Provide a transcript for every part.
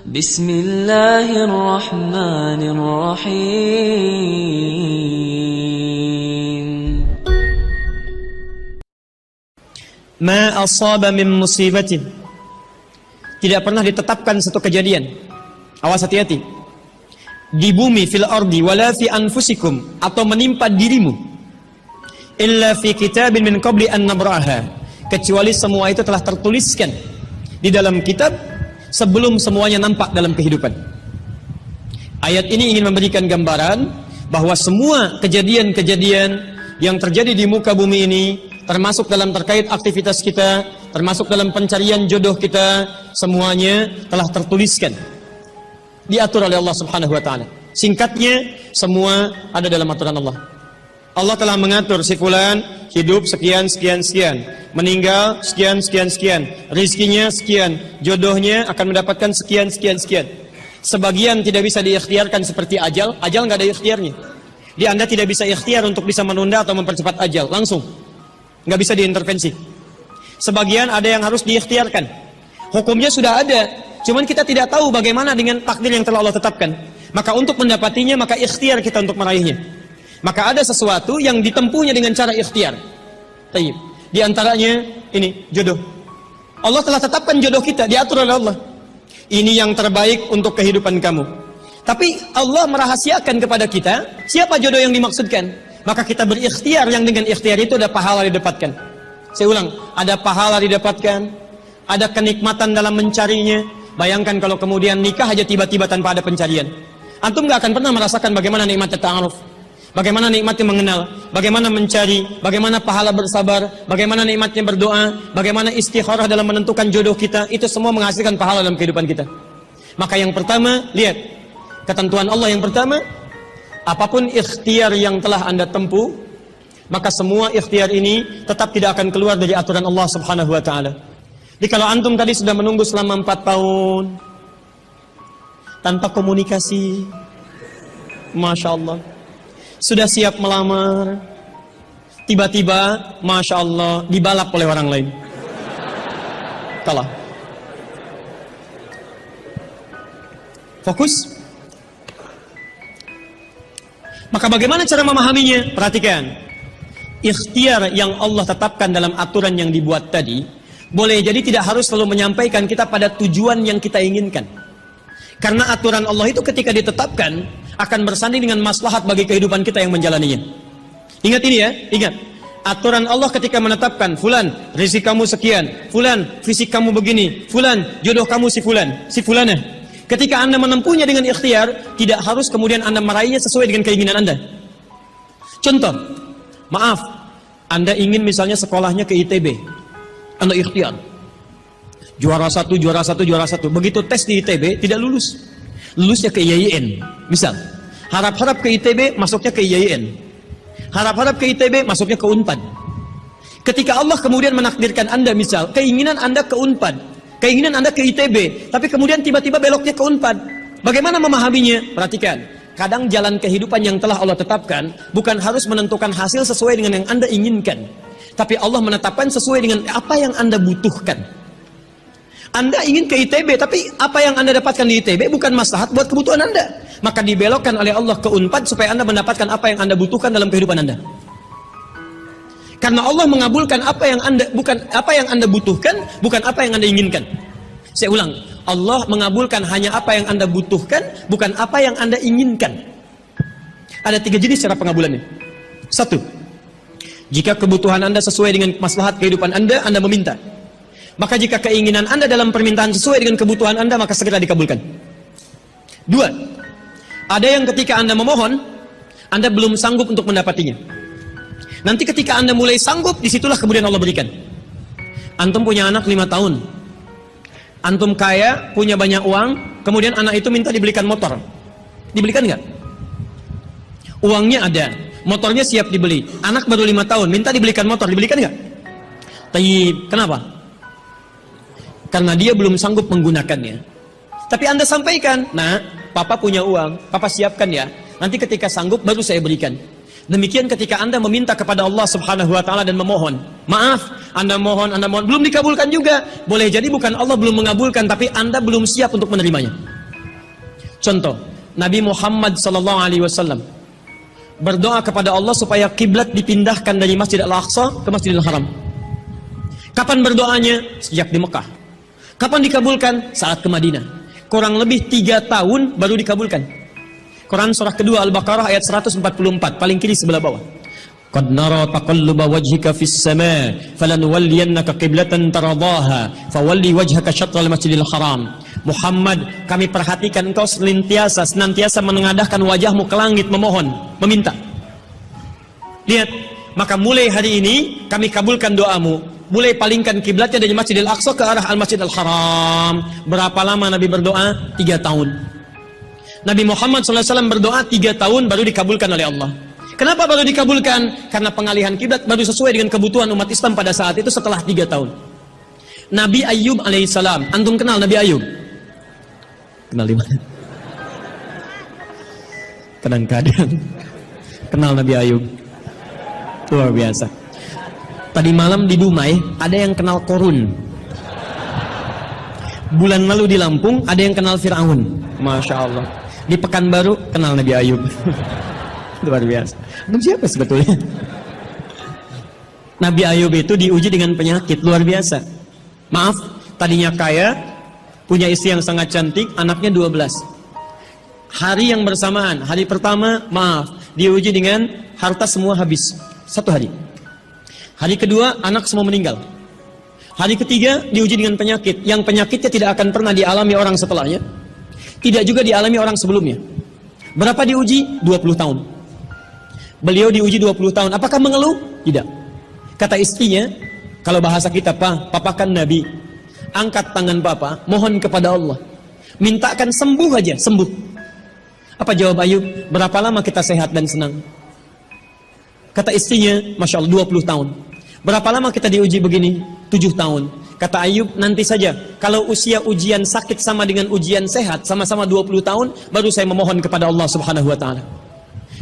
Bismillahirrahmanirrahim. Ma asaba min musibatin. Tidak pernah ditetapkan satu kejadian. Awas, hati-hati. Di bumi, fil ardi, wala fi anfusikum, atau menimpa dirimu, illa fi kitabin min qabli an nabraha, kecuali semua itu telah tertuliskan di dalam kitab sebelum semuanya nampak dalam kehidupan. Ayat ini ingin memberikan gambaran bahwa semua kejadian-kejadian yang terjadi di muka bumi ini, termasuk dalam terkait aktivitas kita, termasuk dalam pencarian jodoh kita, semuanya telah tertuliskan, diatur oleh Allah Subhanahu wa taala. Singkatnya, semua ada dalam aturan Allah. Allah telah mengatur si fulan hidup sekian sekian sekian, meninggal sekian sekian sekian, rizkinya sekian, jodohnya akan mendapatkan sekian sekian sekian. Sebagian tidak bisa diikhtiarkan seperti ajal nggak ada ikhtiarnya. Anda tidak bisa ikhtiar untuk bisa menunda atau mempercepat ajal, langsung nggak bisa diintervensi. Sebagian ada yang harus diikhtiarkan, hukumnya sudah ada, cuman kita tidak tahu bagaimana dengan takdir yang telah Allah tetapkan. Maka untuk mendapatinya, maka ikhtiar kita untuk meraihnya. Maka ada sesuatu yang ditempuhnya dengan cara ikhtiar. Di antaranya ini jodoh. Allah telah tetapkan jodoh kita, diatur oleh Allah. Ini yang terbaik untuk kehidupan kamu. Tapi Allah merahasiakan kepada kita siapa jodoh yang dimaksudkan. Maka kita berikhtiar, yang dengan ikhtiar itu ada pahala didapatkan. Saya ulang, ada pahala didapatkan, ada kenikmatan dalam mencarinya. Bayangkan kalau kemudian nikah aja tiba-tiba tanpa ada pencarian. Antum gak akan pernah merasakan bagaimana nikmatnya ta'aruf, bagaimana nikmatnya mengenal, bagaimana mencari, bagaimana pahala bersabar, bagaimana nikmatnya berdoa, bagaimana istikharah dalam menentukan jodoh kita. Itu semua menghasilkan pahala dalam kehidupan kita. Maka yang pertama, lihat ketentuan Allah yang pertama, apapun ikhtiar yang telah Anda tempuh, maka semua ikhtiar ini tetap tidak akan keluar dari aturan Allah Subhanahu wa taala. Jadi kalau antum tadi sudah menunggu selama 4 tahun tanpa komunikasi, Masya Allah, sudah siap melamar, tiba-tiba Masya Allah dibalap oleh orang lain, kalah. Fokus. Maka bagaimana cara memahaminya? Perhatikan, ikhtiar yang Allah tetapkan dalam aturan yang dibuat tadi, boleh jadi tidak harus selalu menyampaikan kita pada tujuan yang kita inginkan. Karena aturan Allah itu ketika ditetapkan akan bersanding dengan maslahat bagi kehidupan kita yang menjalaninya. Ingat ini ya, ingat. Aturan Allah ketika menetapkan, fulan rezeki kamu sekian, fulan fisik kamu begini, fulan jodoh kamu si fulanah. Ketika Anda menempuhnya dengan ikhtiar, tidak harus kemudian Anda meraihnya sesuai dengan keinginan Anda. Contoh, maaf, Anda ingin misalnya sekolahnya ke ITB, Anda ikhtiar juara satu. Begitu tes di ITB tidak lulus, lulusnya ke IAIN. Misal, harap-harap ke ITB, masuknya ke IAIN. Harap-harap ke ITB, masuknya ke Unpad. Ketika Allah kemudian menakdirkan Anda, misal keinginan Anda ke Unpad, keinginan Anda ke ITB, tapi kemudian tiba-tiba beloknya ke Unpad, bagaimana memahaminya? Perhatikan, kadang jalan kehidupan yang telah Allah tetapkan bukan harus menentukan hasil sesuai dengan yang Anda inginkan, tapi Allah menetapkan sesuai dengan apa yang Anda butuhkan. Anda ingin ke ITB, tapi apa yang Anda dapatkan di ITB bukan maslahat buat kebutuhan Anda. Maka dibelokkan oleh Allah ke Unpad supaya Anda mendapatkan apa yang Anda butuhkan dalam kehidupan Anda. Karena Allah mengabulkan apa yang Anda butuhkan, bukan apa yang Anda inginkan. Saya ulang, Allah mengabulkan hanya apa yang Anda butuhkan, bukan apa yang Anda inginkan. Ada 3 jenis cara pengabulannya. 1, jika kebutuhan Anda sesuai dengan maslahat kehidupan Anda meminta. Maka jika keinginan Anda dalam permintaan sesuai dengan kebutuhan Anda, maka segera dikabulkan. 2, ada yang ketika Anda memohon, Anda belum sanggup untuk mendapatinya. Nanti ketika Anda mulai sanggup, disitulah kemudian Allah berikan. Antum punya anak 5 tahun, antum kaya, punya banyak uang, kemudian anak itu minta dibelikan motor. Dibelikan nggak? Uangnya ada, motornya siap dibeli. Anak baru 5 tahun, minta dibelikan motor, dibelikan nggak? Kenapa? Karena dia belum sanggup menggunakannya. Tapi Anda sampaikan, nah, papa punya uang, papa siapkan ya. Nanti ketika sanggup baru saya berikan. Demikian ketika Anda meminta kepada Allah Subhanahu wa taala dan memohon. Maaf, Anda mohon, belum dikabulkan juga. Boleh jadi bukan Allah belum mengabulkan, tapi Anda belum siap untuk menerimanya. Contoh, Nabi Muhammad SAW berdoa kepada Allah supaya kiblat dipindahkan dari Masjid Al-Aqsa ke Masjidil Haram. Kapan berdoanya? Sejak di Mekah. Kapan dikabulkan? Saat ke Madinah. Kurang lebih 3 tahun baru dikabulkan. Quran surah kedua Al-Baqarah ayat 144, paling kiri sebelah bawah. Qad nara taqalluba wajhika fis sama' falanuwalliyannaka qiblatan taradaha fawalli wajhaka syatral masjidil haram. Muhammad, kami perhatikan engkau senantiasa menengadahkan wajahmu ke langit memohon, meminta. Lihat, maka mulai hari ini kami kabulkan doamu. Mulai palingkan kiblatnya dari Masjidil Aqsa ke arah Al-Masjidil Haram. Berapa lama Nabi berdoa? 3 tahun. Nabi Muhammad SAW berdoa 3 tahun baru dikabulkan oleh Allah. Kenapa baru dikabulkan? Karena pengalihan kiblat baru sesuai dengan kebutuhan umat Islam pada saat itu setelah 3 tahun. Nabi Ayub alaihissalam. Antum kenal Nabi Ayub? Kenal di mana? Kadang-kadang kenal Nabi Ayub. Luar biasa. Tadi malam di Dumai ada yang kenal Korun. Bulan lalu di Lampung ada yang kenal Fir'aun. Masya Allah. Di Pekanbaru kenal Nabi Ayub. Luar biasa. Itu siapa sebetulnya? Nabi Ayub itu diuji dengan penyakit luar biasa. Maaf, tadinya kaya, punya istri yang sangat cantik, anaknya 12. Hari yang bersamaan, hari pertama, maaf, diuji dengan harta semua habis. 1 hari. Hari kedua, anak semua meninggal. Hari ketiga, diuji dengan penyakit. Yang penyakitnya tidak akan pernah dialami orang setelahnya. Tidak juga dialami orang sebelumnya. Berapa diuji? 20 tahun. Beliau diuji 20 tahun. Apakah mengeluh? Tidak. Kata istrinya, kalau bahasa kita, papa kan Nabi. Angkat tangan papa, mohon kepada Allah. Mintakan sembuh aja, sembuh. Apa jawab Ayub? Berapa lama kita sehat dan senang? Kata istrinya, Masya Allah, 20 tahun. Berapa lama kita diuji begini? 7 tahun. Kata Ayub, nanti saja. Kalau usia ujian sakit sama dengan ujian sehat, sama-sama 20 tahun, baru saya memohon kepada Allah Subhanahu wa ta'ala.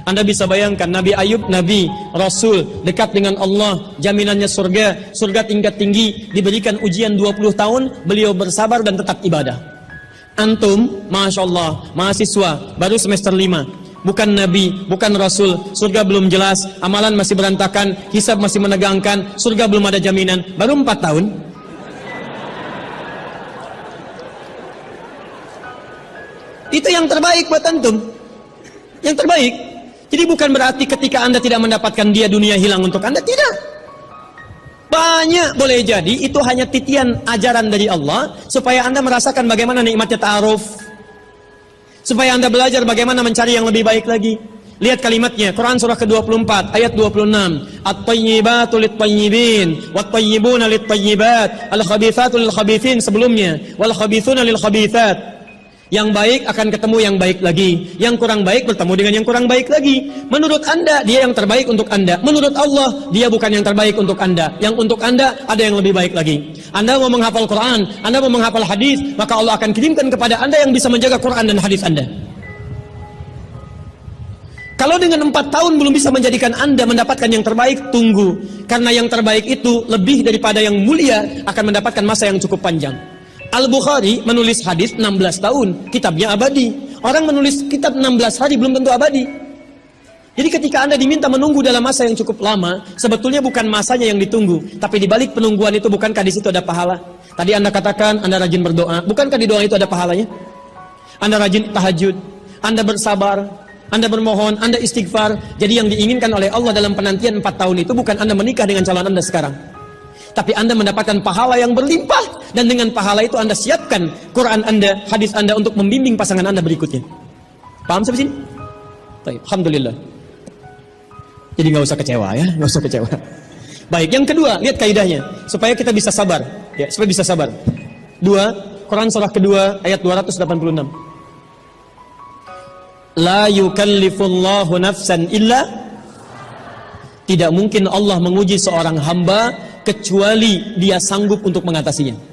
Anda bisa bayangkan, Nabi Ayub, Nabi, Rasul, dekat dengan Allah, jaminannya surga, surga tingkat tinggi, diberikan ujian 20 tahun, beliau bersabar dan tetap ibadah. Antum, Masya Allah, mahasiswa, baru semester 5, bukan Nabi, bukan Rasul, surga belum jelas, amalan masih berantakan, hisab masih menegangkan, surga belum ada jaminan, baru 4 tahun. Itu yang terbaik buat antum. Yang terbaik. Jadi bukan berarti ketika Anda tidak mendapatkan dia, dunia hilang untuk Anda. Tidak. Banyak boleh jadi itu hanya titian ajaran dari Allah supaya Anda merasakan bagaimana nikmatnya ta'aruf. Supaya Anda belajar bagaimana mencari yang lebih baik lagi. Lihat kalimatnya, Quran surah ke-24 ayat 26. At-tayyibatu lit-tayyibin wat-tayyibuna lit-tayyibat al-khabithatu lil-khabithin sebelumnya wal khabithuna lil-khabithat. Yang baik akan ketemu yang baik lagi, yang kurang baik bertemu dengan yang kurang baik lagi. Menurut Anda, dia yang terbaik untuk Anda. Menurut Allah, dia bukan yang terbaik untuk Anda. Yang untuk Anda, ada yang lebih baik lagi. Anda mau menghafal Quran, Anda mau menghafal hadis, maka Allah akan kirimkan kepada Anda yang bisa menjaga Quran dan hadis Anda. Kalau dengan 4 tahun belum bisa menjadikan Anda mendapatkan yang terbaik, tunggu. Karena yang terbaik itu lebih daripada yang mulia akan mendapatkan masa yang cukup panjang. Al-Bukhari menulis hadis 16 tahun, kitabnya abadi. Orang menulis kitab 16 hari belum tentu abadi. Jadi ketika Anda diminta menunggu dalam masa yang cukup lama, sebetulnya bukan masanya yang ditunggu, tapi di balik penungguan itu bukankah di situ ada pahala? Tadi Anda katakan Anda rajin berdoa, bukankah di doa itu ada pahalanya? Anda rajin tahajud, Anda bersabar, Anda bermohon, Anda istighfar. Jadi yang diinginkan oleh Allah dalam penantian 4 tahun itu bukan Anda menikah dengan calon Anda sekarang, tapi Anda mendapatkan pahala yang berlimpah. Dan dengan pahala itu Anda siapkan Quran Anda, hadis Anda untuk membimbing pasangan Anda berikutnya. Paham sampai sini? Baik, alhamdulillah. Jadi nggak usah kecewa ya, nggak usah kecewa. Baik, yang kedua, lihat kaidahnya supaya kita bisa sabar, ya, supaya bisa sabar. 2, Quran surah kedua ayat 286. La yukallifullahu nafsan illa. Tidak mungkin Allah menguji seorang hamba kecuali dia sanggup untuk mengatasinya.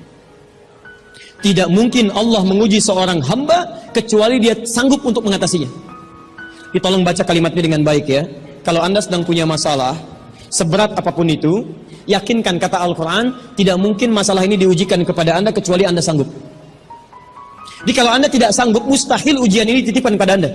Tidak mungkin Allah menguji seorang hamba kecuali dia sanggup untuk mengatasinya. Tolong baca kalimatnya dengan baik ya. kalau Anda sedang punya masalah, seberat apapun itu, yakinkan kata Al-Quran, tidak mungkin masalah ini diujikan kepada Anda kecuali Anda sanggup. Jadi kalau Anda tidak sanggup, mustahil ujian ini dititipkan pada Anda.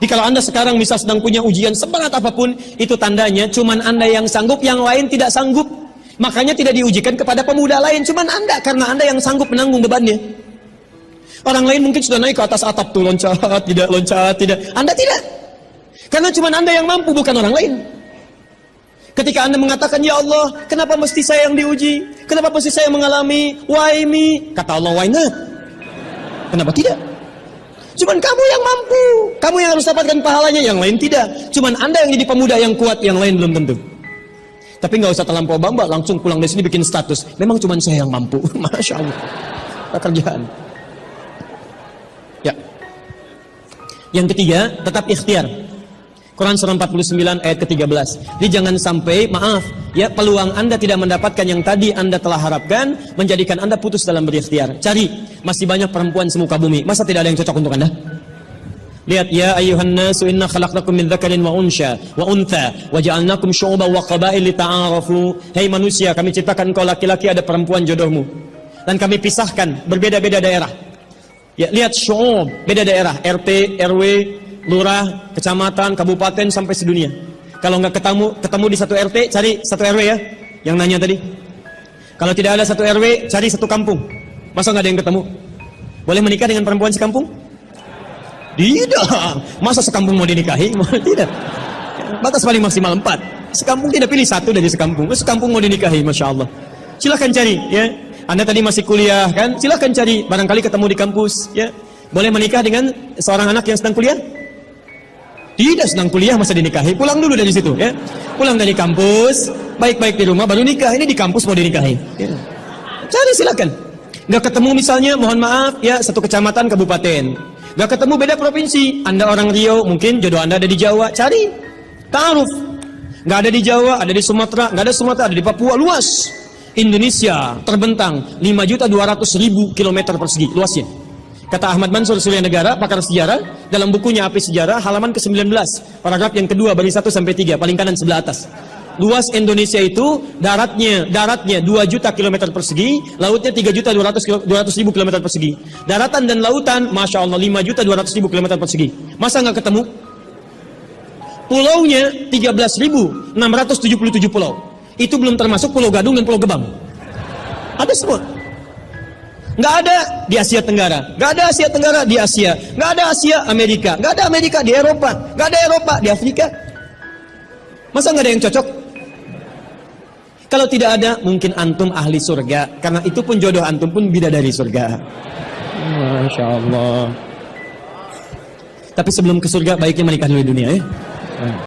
Jadi kalau Anda sekarang misal sedang punya ujian seberat apapun, itu tandanya cuman Anda yang sanggup, yang lain tidak sanggup. Makanya tidak diujikan kepada pemuda lain, cuman Anda, karena Anda yang sanggup menanggung bebannya. Orang lain mungkin sudah naik ke atas atap tuh, loncat, tidak. Anda tidak. Karena cuman Anda yang mampu, bukan orang lain. Ketika Anda mengatakan, ya Allah, kenapa mesti saya yang diuji? Kenapa mesti saya mengalami? Why me? Kata Allah, why not? Kenapa tidak? Cuman kamu yang mampu. Kamu yang harus dapatkan pahalanya, yang lain tidak. Cuman Anda yang jadi pemuda yang kuat, yang lain belum tentu. Tapi nggak usah terlampau bangga, langsung pulang dari sini bikin status. Memang cuman saya yang mampu. Masya Allah. Pekerjaan. Ya. Yang ketiga, tetap ikhtiar. Quran surah 49 ayat ke-13. Jadi jangan sampai, maaf, ya, peluang Anda tidak mendapatkan yang tadi Anda telah harapkan, menjadikan Anda putus dalam berikhtiar. Cari, masih banyak perempuan semuka bumi. Masa tidak ada yang cocok untuk Anda? Lihat, ya ayyuhan nasu inna khalaqnakum min dzakarin wa untha wa ja'alnakum syu'uban wa qabail lita'arafu. Hei manusia, kami ciptakan engkau laki-laki, ada perempuan jodohmu. Dan kami pisahkan berbeda-beda daerah. Ya, lihat syu'ub, beda daerah, RT, RW, lurah, kecamatan, kabupaten, sampai sedunia. Kalau nggak ketemu di satu RT, cari satu RW ya, yang nanya tadi. Kalau tidak ada satu RW, cari satu kampung. Masa nggak ada yang ketemu? Boleh menikah dengan perempuan sekampung? Tidak. Masa sekampung mau dinikahi? Tidak. Batas paling maksimal 4. Sekampung tidak pilih satu dari sekampung. Sekampung mau dinikahi, Masya Allah. Silahkan cari ya. Anda tadi masih kuliah kan? Silahkan cari. Barangkali ketemu di kampus ya. Boleh menikah dengan seorang anak yang sedang kuliah? Tidak, sedang kuliah masa dinikahi. Pulang dulu dari situ ya. Pulang dari kampus, baik-baik di rumah baru nikah. Ini di kampus mau dinikahi ya. Cari, silakan. Nggak ketemu misalnya, mohon maaf ya, satu kecamatan, kabupaten. Nggak ketemu, beda provinsi. Anda orang Riau, mungkin jodoh Anda ada di Jawa. Cari, ta'aruf. Nggak ada di Jawa, ada di Sumatera. Nggak ada Sumatera, ada di Papua. Luas Indonesia terbentang 5.200.000 kilometer persegi luasnya. Kata Ahmad Mansur Surya Negara, pakar sejarah, dalam bukunya Api Sejarah, halaman ke-19, paragraf yang kedua, baris 1 sampai 3, paling kanan sebelah atas. Luas Indonesia itu, daratnya 2 juta kilometer persegi, lautnya 3.200.000 kilometer persegi. Daratan dan lautan, Masya Allah, 5.200.000 kilometer persegi. Masa nggak ketemu? Pulaunya 13.677 pulau. Itu belum termasuk Pulau Gadung dan Pulau Gebang. Ada semua. Nggak ada di Asia Tenggara, nggak ada Asia Tenggara di Asia, nggak ada Asia Amerika, nggak ada Amerika di Eropa, nggak ada Eropa di Afrika. Masa nggak ada yang cocok? Kalau tidak ada, mungkin antum ahli surga, karena itu pun jodoh antum pun bidadari surga. Masya Allah. Tapi sebelum ke surga, baiknya menikah dulu di dunia ya.